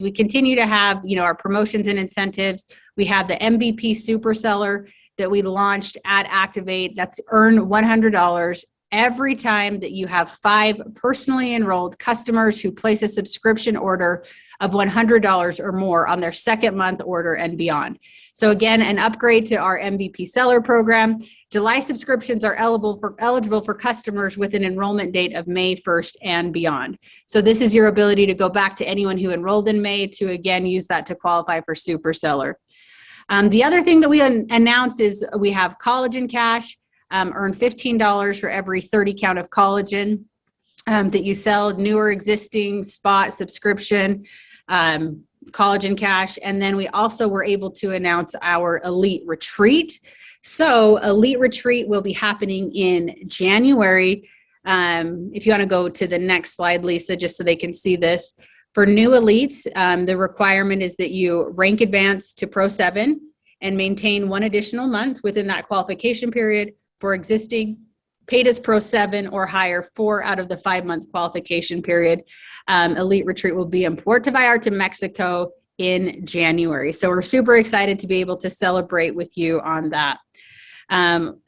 We continue to have, our promotions and incentives. We have the MVP Super Seller that we launched at Activate. That's earn $100 every time that you have 5 personally enrolled customers who place a subscription order of $100 or more on their second month order and beyond. So again, an upgrade to our MVP Seller program. July subscriptions are eligible for customers with an enrollment date of May 1st and beyond. So this is your ability to go back to anyone who enrolled in May to again use that to qualify for Super Seller. The other thing that we announced is we have Collagen Cash. Earn $15 for every 30 count of collagen that you sell, new or existing, spot, subscription, Collagen Cash. And then we also were able to announce our Elite Retreat. So Elite Retreat will be happening in January. If you want to go to the next slide, Lisa, just so they can see this. For new elites, the requirement is that you rank advance to Pro 7 and maintain 1 additional month within that qualification period. For existing, paid as Pro 7 or higher 4 out of the 5-month qualification period. Elite Retreat will be in Puerto Vallarta, Mexico in January. So we're super excited to be able to celebrate with you on that.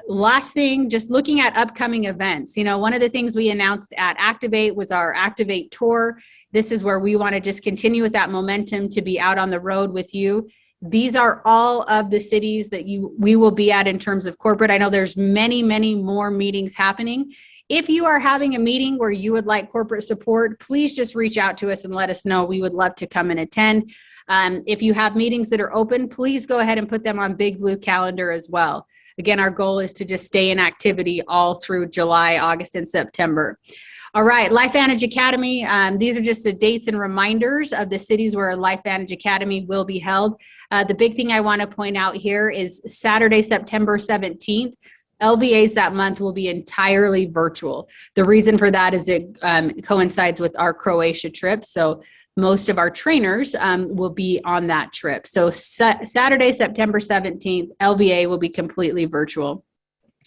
Last thing, just looking at upcoming events. One of the things we announced at Activate was our Activate Tour. This is where we want to just continue with that momentum to be out on the road with you. These are all of the cities that we will be at in terms of corporate. I know there's many, many more meetings happening. If you are having a meeting where you would like corporate support, please just reach out to us and let us know. We would love to come and attend. If you have meetings that are open, please go ahead and put them on Big Blue Calendar as well. Again, our goal is to just stay in activity all through July, August, and September. All right, LifeVantage Academy. These are just the dates and reminders of the cities where LifeVantage Academy will be held. The big thing I want to point out here is Saturday, September 17th. LVAs that month will be entirely virtual. The reason for that is it coincides with our Croatia trip. So most of our trainers will be on that trip. So Saturday, September 17th, LVA will be completely virtual.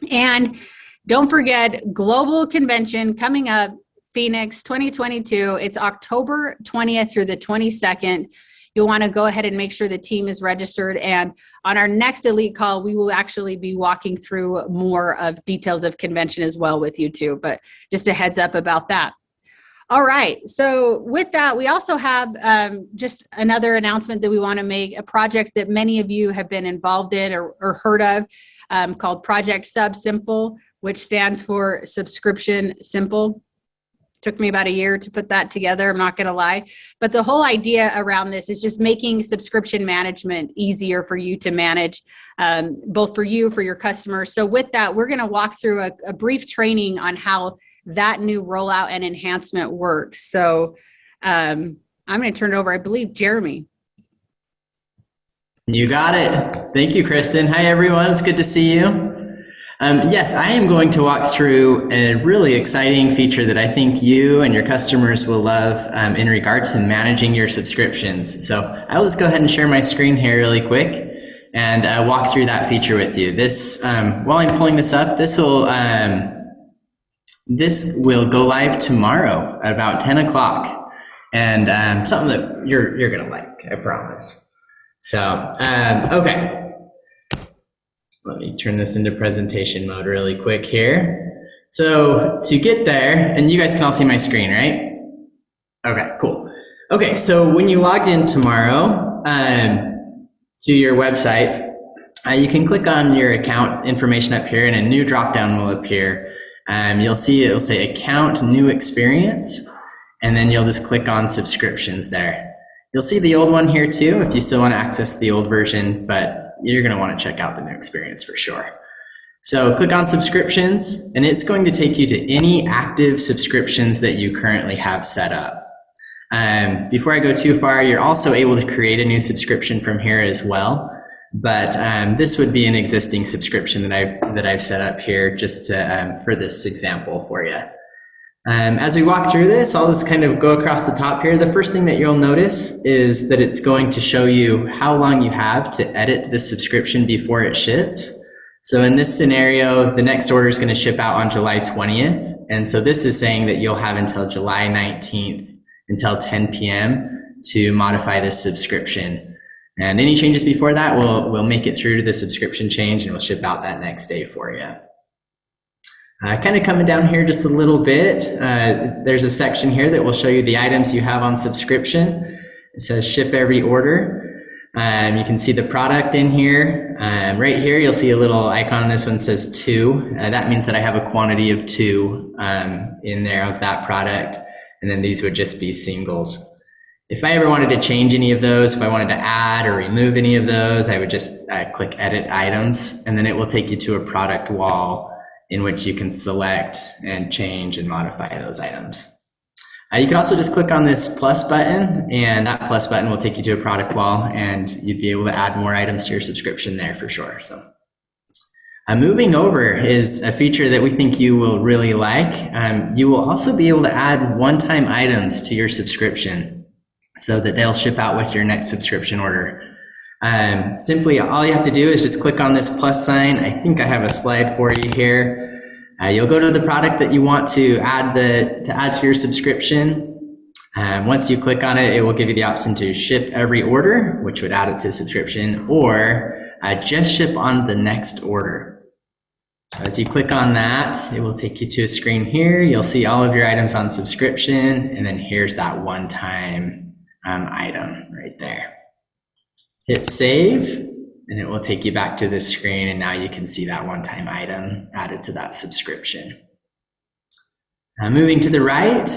And don't forget, Global Convention coming up, Phoenix 2022. It's October 20th through the 22nd. You'll want to go ahead and make sure the team is registered. And on our next Elite call, we will actually be walking through more of details of convention as well with you too. But just a heads up about that. All right. So with that, we also have just another announcement that we want to make, a project that many of you have been involved in or heard of called Project Sub Simple, which stands for Subscription Simple. Took me about a year to put that together, I'm not going to lie. But the whole idea around this is just making subscription management easier for you to manage, both for you, for your customers. So with that, we're going to walk through a brief training on how that new rollout and enhancement works. So I'm going to turn it over, I believe, Jeremy. You got it. Thank you, Kristen. Hi, everyone. It's good to see you. Yes, I am going to walk through a really exciting feature that I think you and your customers will love in regard to managing your subscriptions. So I'll just go ahead and share my screen here really quick and walk through that feature with you. This, while I'm pulling this up, this will go live tomorrow at about 10 o'clock, and something that you're gonna like, I promise. So, okay. Let me turn this into presentation mode really quick here. So to get there, and you guys can all see my screen, right? Okay, cool. Okay, so when you log in tomorrow to your website, you can click on your account information up here and a new drop-down will appear. You'll see it'll say account, new experience, and then you'll just click on subscriptions there. You'll see the old one here too if you still want to access the old version, but you're going to want to check out the new experience for sure. So click on subscriptions and it's going to take you to any active subscriptions that you currently have set up. Before I go too far, you're also able to create a new subscription from here as well. But this would be an existing subscription that I've set up here just to, for this example for you. As we walk through this, I'll just kind of go across the top here. The first thing that you'll notice is that it's going to show you how long you have to edit the subscription before it ships. So in this scenario, the next order is going to ship out on July 20th. And so this is saying that you'll have until July 19th until 10 p.m. to modify this subscription. And any changes before that, we'll make it through to the subscription change and we'll ship out that next day for you. Kind of coming down here just a little bit, there's a section here that will show you the items you have on subscription. It says ship every order. You can see the product in here. Right here, you'll see a little icon. This one says 2. That means that I have a quantity of 2 in there of that product. And then these would just be singles. If I ever wanted to change any of those, if I wanted to add or remove any of those, I would just click edit items, and then it will take you to a product wall in which you can select and change and modify those items. You can also just click on this plus button, and that plus button will take you to a product wall, and you'd be able to add more items to your subscription there for sure. So, moving over is a feature that we think you will really like. You will also be able to add one-time items to your subscription so that they'll ship out with your next subscription order. Simply, all you have to do is just click on this plus sign. I think I have a slide for you here. You'll go to the product that you want to add to your subscription. Once you click on it, it will give you the option to ship every order, which would add it to subscription, or just ship on the next order. So as you click on that, it will take you to a screen here. You'll see all of your items on subscription, and then here's that one-time item right there. Hit save, and it will take you back to this screen, and now you can see that one-time item added to that subscription. Moving to the right,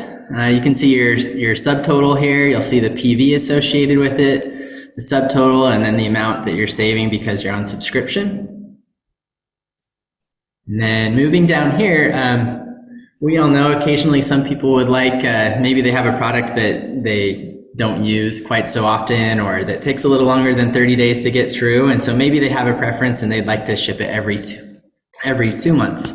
you can see your subtotal here. You'll see the PV associated with it, the subtotal, and then the amount that you're saving because you're on subscription. And then moving down here, we all know occasionally some people would like, maybe they have a product that they don't use quite so often, or that takes a little longer than 30 days to get through. And so maybe they have a preference and they'd like to ship it every 2 months.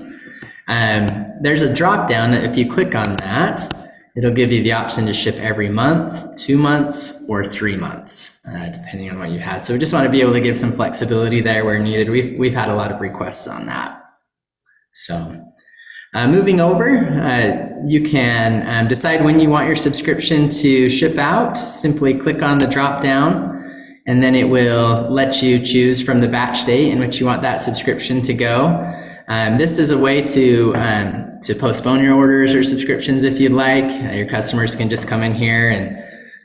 There's a drop down that if you click on that, it'll give you the option to ship every month, 2 months, or 3 months, depending on what you had. So we just want to be able to give some flexibility there where needed. We've had a lot of requests on that. So moving over, you can decide when you want your subscription to ship out. Simply click on the drop down, and then it will let you choose from the batch date in which you want that subscription to go. This is a way to postpone your orders or subscriptions if you'd like. Your customers can just come in here,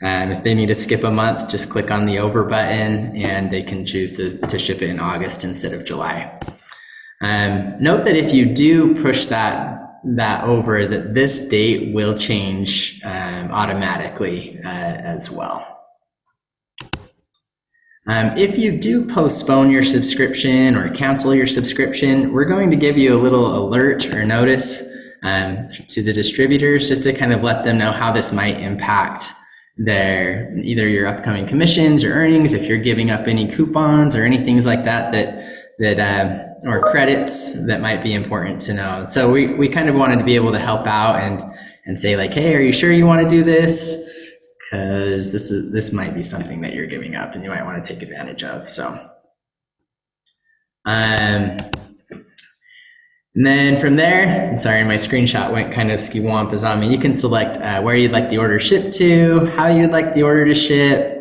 and if they need to skip a month, just click on the over button, and they can choose to ship it in August instead of July. Note that if you do push that over, that this date will change automatically as well. If you do postpone your subscription or cancel your subscription, we're going to give you a little alert or notice to the distributors just to kind of let them know how this might impact either your upcoming commissions or earnings, if you're giving up any coupons or any things like that or credits that might be important to know. So we kind of wanted to be able to help out and say like, hey, are you sure you want to do this? Because this might be something that you're giving up and you might want to take advantage of. So, and then from there, sorry, my screenshot went kind of ski-wampas on me. You can select where you'd like the order shipped to, how you'd like the order to ship,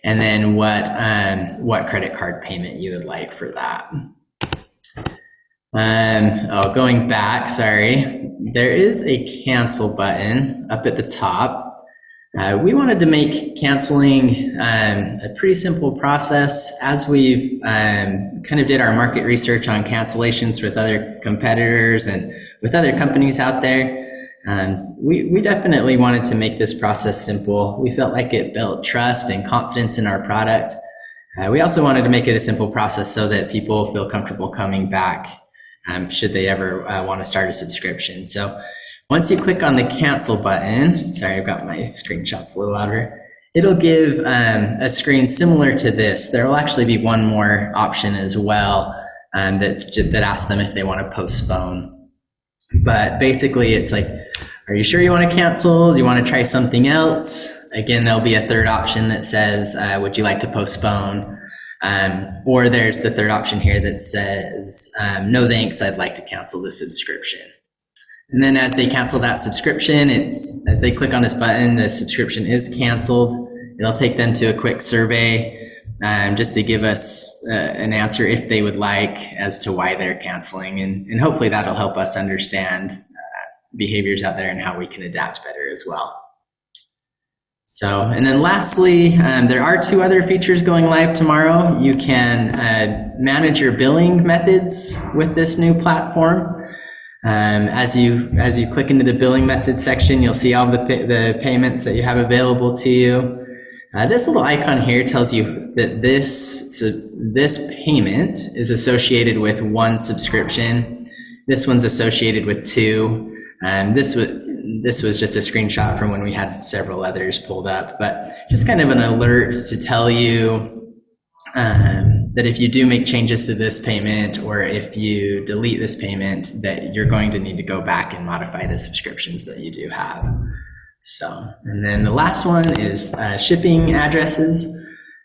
and then what credit card payment you would like for that. Going back, sorry, there is a cancel button up at the top. We wanted to make canceling a pretty simple process. As we've kind of did our market research on cancellations with other competitors and with other companies out there, we definitely wanted to make this process simple. We felt like it built trust and confidence in our product. We also wanted to make it a simple process so that people feel comfortable coming back should they ever want to start a subscription. So once you click on the cancel button, sorry, I've got my screenshots a little louder, it'll give a screen similar to this. There will actually be one more option as well that asks them if they want to postpone. But basically it's like, are you sure you want to cancel? Do you want to try something else? Again, there'll be a third option that says, would you like to postpone? Or there's the third option here that says, no thanks, I'd like to cancel the subscription. And then as they cancel that subscription, as they click on this button, the subscription is canceled, It'll take them to a quick survey just to give us an answer if they would like as to why they're canceling. And hopefully that'll help us understand behaviors out there and how we can adapt better as well. So, and then lastly, there are 2 other features going live tomorrow. You can manage your billing methods with this new platform. As you click into the billing method section, you'll see all the payments that you have available to you. This little icon here tells you that this payment is associated with 1 subscription. This one's associated with 2. This was just a screenshot from when we had several others pulled up, but just kind of an alert to tell you that if you do make changes to this payment, or if you delete this payment, that you're going to need to go back and modify the subscriptions that you do have. So, and then the last one is shipping addresses.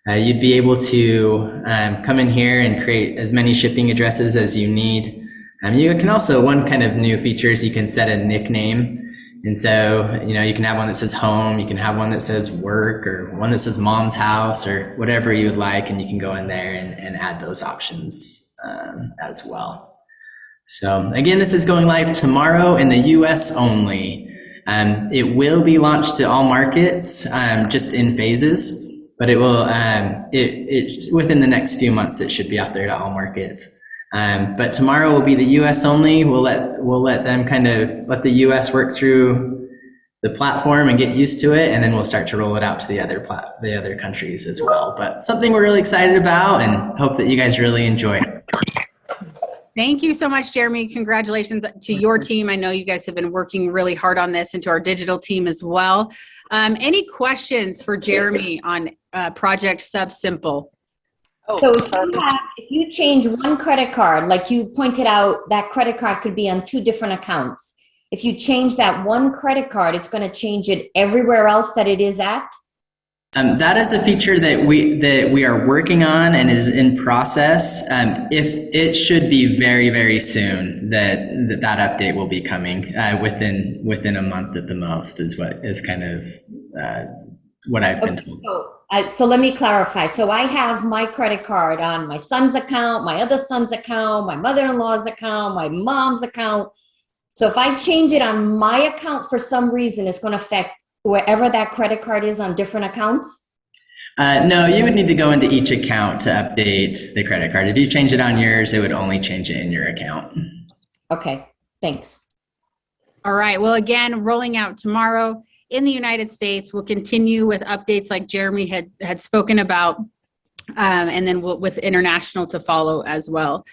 You'd be able to come in here and create as many shipping addresses as you need. You can also, one kind of new feature is you can set a nickname. And so, you can have one that says home, you can have one that says work, or one that says mom's house, or whatever you would like, and you can go in there and add those options as well. So again, this is going live tomorrow in the US only. It will be launched to all markets, just in phases, but it will, within the next few months, it should be out there to all markets. But tomorrow will be the US only. We'll let them kind of let the US work through the platform and get used to it, and then we'll start to roll it out to the other countries as well. But something we're really excited about, and hope that you guys really enjoy it. Thank you so much, Jeremy. Congratulations to your team. I know you guys have been working really hard on this, and to our digital team as well. Any questions for Jeremy on Project SubSimple? So if you change one credit card, like you pointed out, that credit card could be on 2 different accounts. If you change that one credit card, it's going to change it everywhere else that it is at? That is a feature that we are working on and is in process. If it should be very, very soon that update will be coming within a month at the most is what is kind of what I've been told. So let me clarify. So I have my credit card on my son's account, my other son's account, my mother-in-law's account, my mom's account. So if I change it on my account for some reason, it's going to affect wherever that credit card is on different accounts? No, you would need to go into each account to update the credit card. If you change it on yours, it would only change it in your account. Okay, thanks. All right. Well, again, rolling out tomorrow in the United States. We'll continue with updates like Jeremy had spoken about, and then with international to follow as well.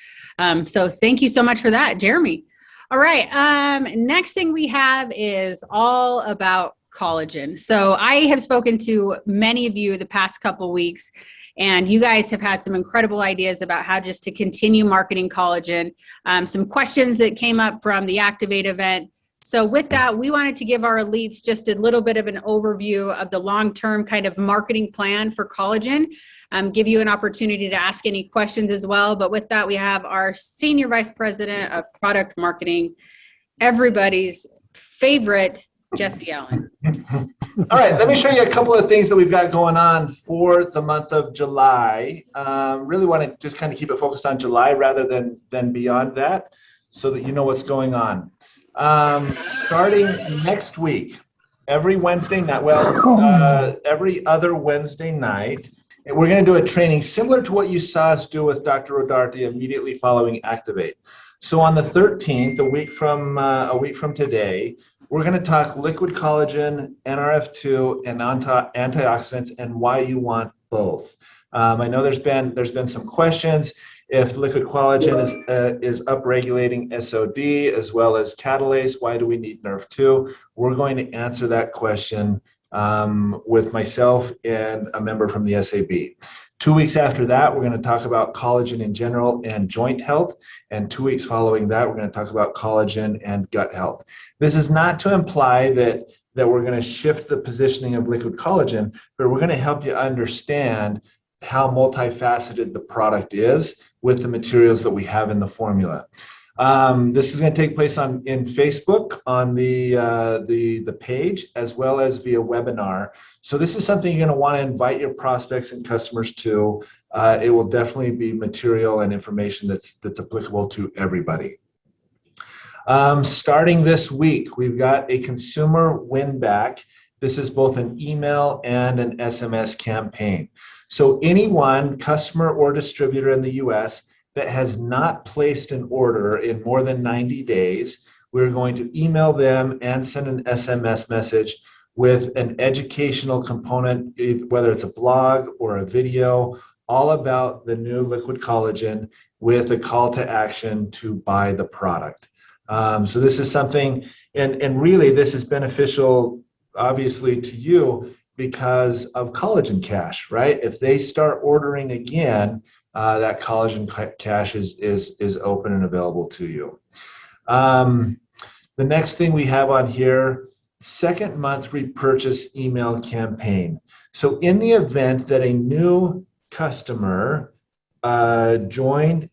So thank you so much for that, Jeremy. All right. Next thing we have is all about collagen. So I have spoken to many of you the past couple weeks, and you guys have had some incredible ideas about how just to continue marketing collagen. Some questions that came up from the Activate event. So with that, we wanted to give our elites just a little bit of an overview of the long-term kind of marketing plan for collagen, give you an opportunity to ask any questions as well. But with that, we have our Senior Vice President of Product Marketing, everybody's favorite, Jesse Allen. All right, let me show you a couple of things that we've got going on for the month of July. Really want to just kind of keep it focused on July rather than beyond that, so that you know what's going on. Starting next week, every Wednesday night, every other Wednesday night, we're going to do a training similar to what you saw us do with Dr. Rodarte immediately following Activate. So on the 13th, a week from today, we're going to talk liquid collagen, NRF2, and antioxidants, and why you want both. I know there's been some questions. If liquid collagen is upregulating SOD as well as catalase, why do we need NRF2? We're going to answer that question with myself and a member from the SAB. 2 weeks after that, we're going to talk about collagen in general and joint health. And 2 weeks following that, we're going to talk about collagen and gut health. This is not to imply that we're going to shift the positioning of liquid collagen, but we're going to help you understand how multifaceted the product is with the materials that we have in the formula. This is going to take place in Facebook on the page, as well as via webinar. So this is something you're going to want to invite your prospects and customers to. It will definitely be material and information that's applicable to everybody. Starting this week, we've got a consumer win back. This is both an email and an SMS campaign. So anyone, customer or distributor in the US that has not placed an order in more than 90 days, we're going to email them and send an SMS message with an educational component, whether it's a blog or a video, all about the new liquid collagen with a call to action to buy the product. So this is something, and really this is beneficial, obviously, to you because of Collagen Cash, right? If they start ordering again, that Collagen Cash is open and available to you. The next thing we have on here, second month repurchase email campaign. So in the event that a new customer joined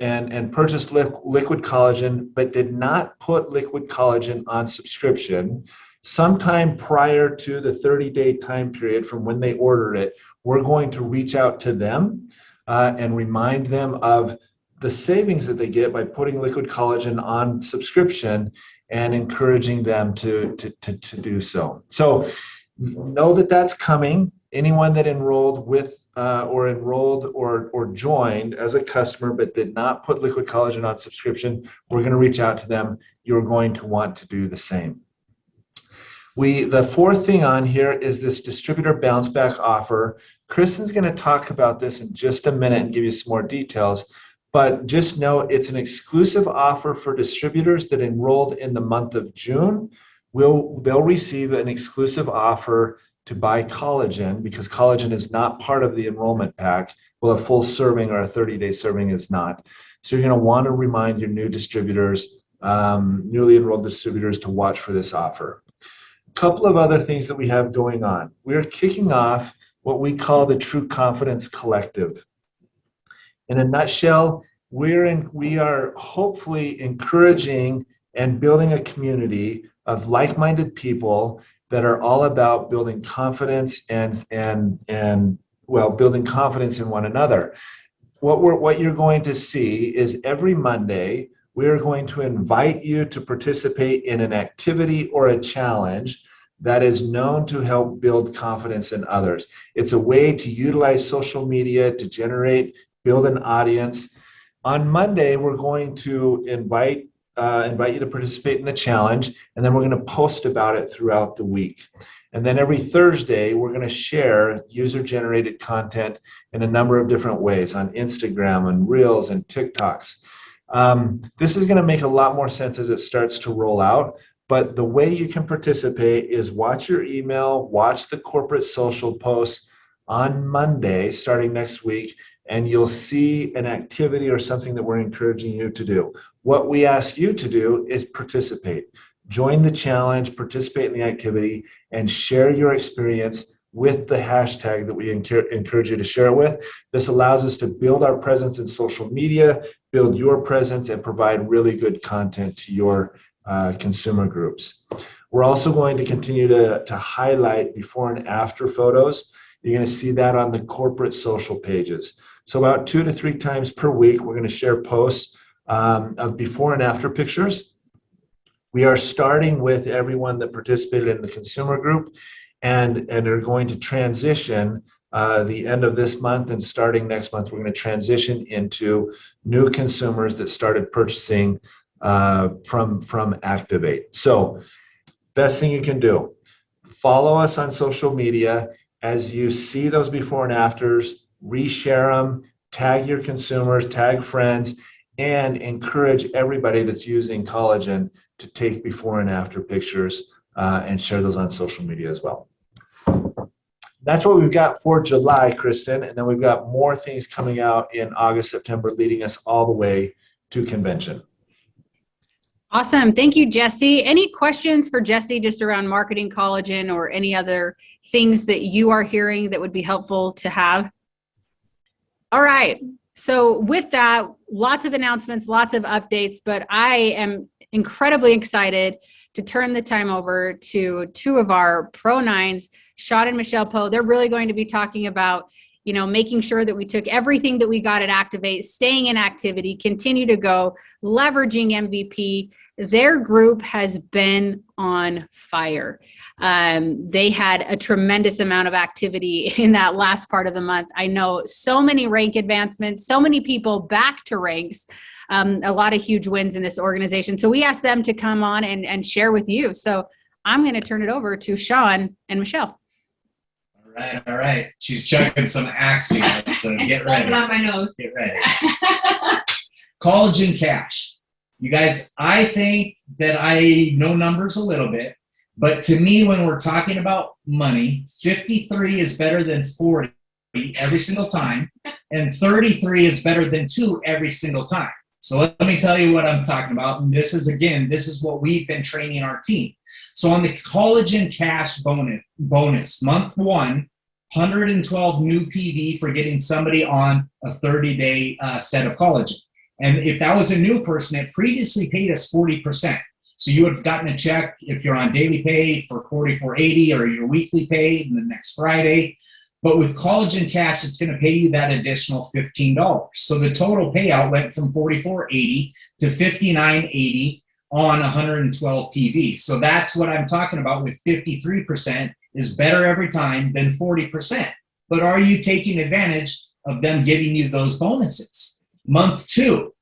and purchased liquid collagen, but did not put liquid collagen on subscription, sometime prior to the 30-day time period from when they ordered it, we're going to reach out to them and remind them of the savings that they get by putting liquid collagen on subscription and encouraging them to do so. So know that that's coming. Anyone that enrolled with or joined as a customer but did not put liquid collagen on subscription, we're going to reach out to them. You're going to want to do the same. The fourth thing on here is this distributor bounce back offer. Kristen's going to talk about this in just a minute and give you some more details, but just know it's an exclusive offer for distributors that enrolled in the month of June. They'll receive an exclusive offer to buy collagen, because collagen is not part of the enrollment pack. Well, a full serving or a 30-day serving is not. So you're going to want to remind your new distributors, newly enrolled distributors, to watch for this offer. A couple of other things that we have going on. We're kicking off what we call the True Confidence Collective. In a nutshell, we are hopefully encouraging and building a community of like-minded people that are all about building confidence and building confidence in one another. What you're going to see is every Monday, we are going to invite you to participate in an activity or a challenge that is known to help build confidence in others. It's a way to utilize social media to build an audience. On Monday, we're going to invite you to participate in the challenge, and then we're going to post about it throughout the week. And then every Thursday, we're going to share user-generated content in a number of different ways on Instagram and Reels and TikToks. This is going to make a lot more sense as it starts to roll out, but the way you can participate is watch your email, watch the corporate social posts on Monday, starting next week, and you'll see an activity or something that we're encouraging you to do. What we ask you to do is participate. Join the challenge, participate in the activity, and share your experience with the hashtag that we encourage you to share it with. This allows us to build our presence in social media, build your presence, and provide really good content to your consumer groups. We're also going to continue to highlight before and after photos. You're going to see that on the corporate social pages. So about 2 to 3 times per week, we're going to share posts of before and after pictures. We are starting with everyone that participated in the consumer group and are going to transition the end of this month, and starting next month, we're going to transition into new consumers that started purchasing from Activate. So best thing you can do, follow us on social media. As you see those before and afters, reshare them, tag your consumers, tag friends, and encourage everybody that's using collagen to take before and after pictures and share those on social media as well. That's what we've got for July, Kristen, and then we've got more things coming out in August, September, leading us all the way to convention. Awesome. Thank you, Jesse. Any questions for Jesse just around marketing collagen or any other things that you are hearing that would be helpful to have? All right. So with that, lots of announcements, lots of updates, but I am incredibly excited to turn the time over to two of our Pro 9s, Sean and Michelle Poe. They're really going to be talking about, making sure that we took everything that we got at Activate, staying in activity, continue to go, leveraging MVP. Their group has been on fire. They had a tremendous amount of activity in that last part of the month. I know so many rank advancements, so many people back to ranks, a lot of huge wins in this organization. So we asked them to come on and share with you. So I'm going to turn it over to Sean and Michelle. All right. She's chugging some Axe here, so get ready. On my nose. Get ready. Collagen Cash. You guys, I think that I know numbers a little bit, but to me, when we're talking about money, 53 is better than 40 every single time, and 33 is better than 2 every single time. So let me tell you what I'm talking about. And this is what we've been training our team. So on the Collagen Cash bonus, month 1, 112 new PV for getting somebody on a 30-day set of collagen. And if that was a new person, it previously paid us 40%. So you would have gotten a check if you're on daily pay for $44.80 or your weekly pay the next Friday. But with Collagen Cash, it's going to pay you that additional $15. So the total payout went from $44.80 to $59.80 on 112 PV. So that's what I'm talking about with 53% is better every time than 40%. But are you taking advantage of them giving you those bonuses? Month 2.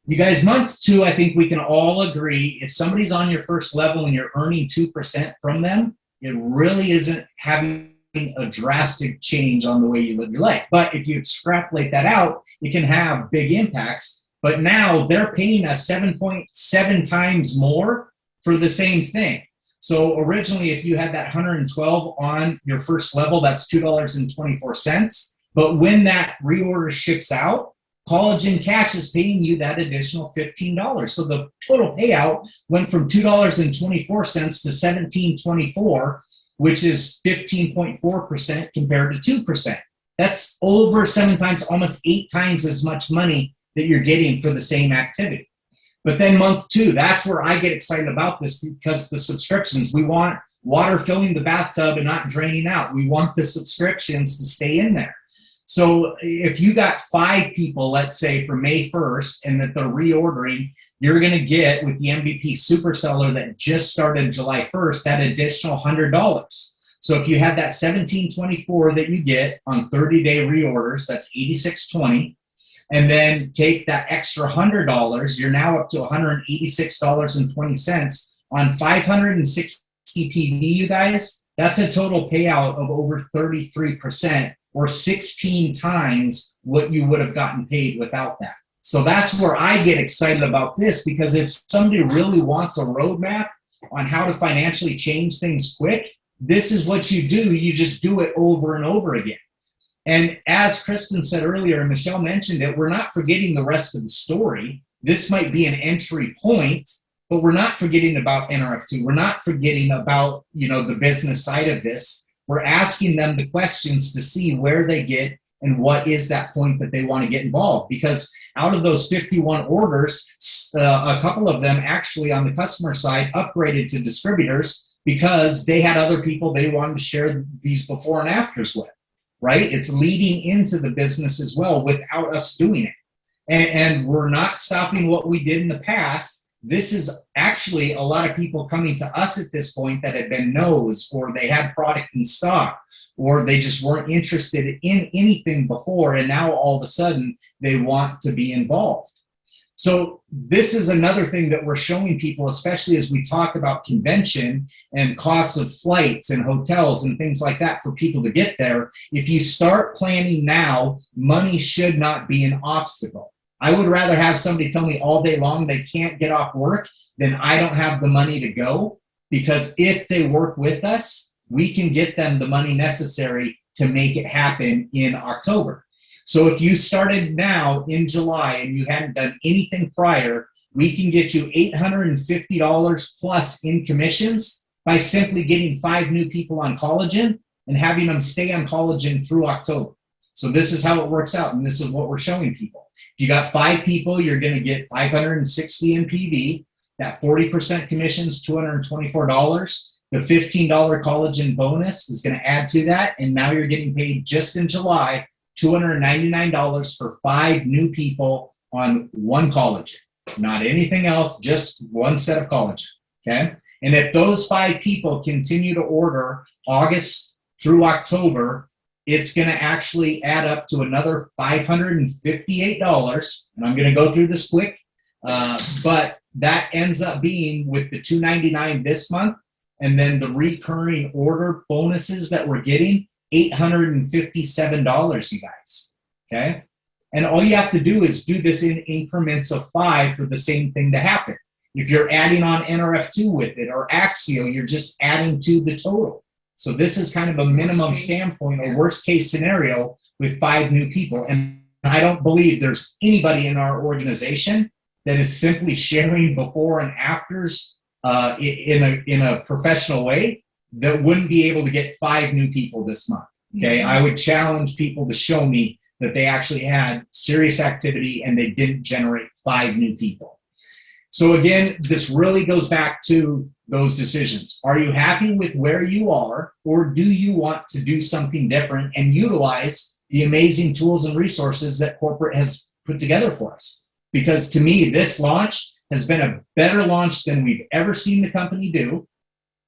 You guys, month 2, I think we can all agree, if somebody's on your first level and you're earning 2% from them, it really isn't having a drastic change on the way you live your life. But if you extrapolate that out, it can have big impacts. But now they're paying us 7.7 times more for the same thing. So originally, if you had that 112 on your first level, that's $2.24. But when that reorder ships out, Collagen Cash is paying you that additional $15. So the total payout went from $2.24 to $17.24, which is 15.4% compared to 2%. That's over 7 times, almost 8 times as much money that you're getting for the same activity. But then month 2, that's where I get excited about this because the subscriptions, we want water filling the bathtub and not draining out. We want the subscriptions to stay in there. So if you got 5 people, let's say for May 1st, and that they're reordering, you're going to get with the MVP super seller that just started July 1st, that additional $100. So if you had that $17.24 that you get on 30-day reorders, that's $86.20. And then take that extra $100, you're now up to $186.20 on 560 PV, you guys. That's a total payout of over 33%, or 16 times what you would have gotten paid without that. So that's where I get excited about this, because if somebody really wants a roadmap on how to financially change things quick, this is what you do. You just do it over and over again. And as Kristen said earlier, and Michelle mentioned it, we're not forgetting the rest of the story. This might be an entry point, but we're not forgetting about NRF2. We're not forgetting about, the business side of this. We're asking them the questions to see where they get and what is that point that they want to get involved. Because out of those 51 orders, a couple of them actually on the customer side upgraded to distributors because they had other people they wanted to share these before and afters with. Right? It's leading into the business as well without us doing it. And we're not stopping what we did in the past. This is actually a lot of people coming to us at this point that had been no's, or they had product in stock, or they just weren't interested in anything before. And now all of a sudden they want to be involved. So this is another thing that we're showing people, especially as we talk about convention and costs of flights and hotels and things like that for people to get there. If you start planning now, money should not be an obstacle. I would rather have somebody tell me all day long they can't get off work than I don't have the money to go, because if they work with us, we can get them the money necessary to make it happen in October. So if you started now in July and you hadn't done anything prior, we can get you $850 plus in commissions by simply getting 5 new people on collagen and having them stay on collagen through October. So this is how it works out, and this is what we're showing people. If you got 5 people, you're going to get 560 in PV. That 40% commission is $224. The $15 collagen bonus is going to add to that, and now you're getting paid just in July $299 for 5 new people on one collagen, not anything else, just one set of collagen. Okay, and if those 5 people continue to order August through October, it's going to actually add up to another $558. And I'm going to go through this quick, but that ends up being with the $299 this month, and then the recurring order bonuses that we're getting, $857, you guys. Okay, and all you have to do is do this in increments of 5 for the same thing to happen. If you're adding on NRF2 with it or Axio, you're just adding to the total. So this is kind of a minimum standpoint or worst case scenario with 5 new people. And I don't believe there's anybody in our organization that is simply sharing before and afters in a professional way that wouldn't be able to get 5 new people this month. Okay, I would challenge people to show me that they actually had serious activity and they didn't generate 5 new people. So again, this really goes back to those decisions. Are you happy with where you are, or do you want to do something different and utilize the amazing tools and resources that corporate has put together for us? Because to me, this launch has been a better launch than we've ever seen the company do.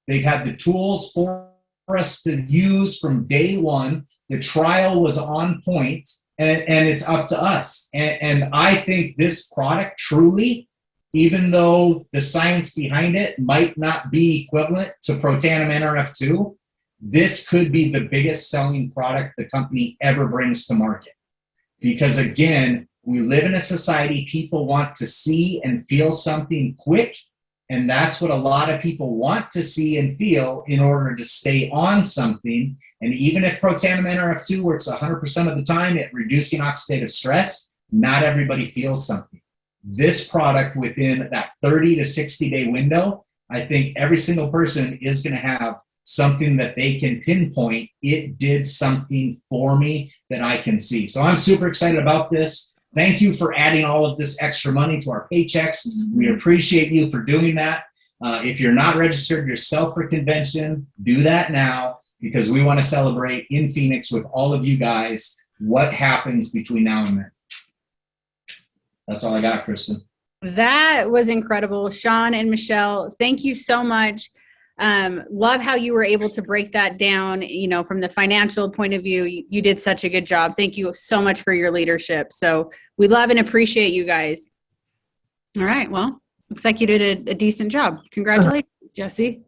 They've had the tools for us to use from day one. The trial was on point, and it's up to us. And I think this product truly, even though the science behind it might not be equivalent to Protandim NRF2, this could be the biggest selling product the company ever brings to market. Because again, we live in a society, people want to see and feel something quick, and that's what a lot of people want to see and feel in order to stay on something. And even if Protandim NRF2 works 100% of the time at reducing oxidative stress, not everybody feels something. This product, within that 30 to 60 day window, I think every single person is going to have something that they can pinpoint. It did something for me that I can see. So I'm super excited about this. Thank you for adding all of this extra money to our paychecks. We appreciate you for doing that. If you're not registered yourself for convention, do that now, because we want to celebrate in Phoenix with all of you guys what happens between now and then. That's all I got, Kristen. That was incredible. Sean and Michelle, thank you so much. Love how you were able to break that down, from the financial point of view. You did such a good job. Thank you so much for your leadership. So we love and appreciate you guys. All right. Well, looks like you did a decent job. Congratulations, Jesse.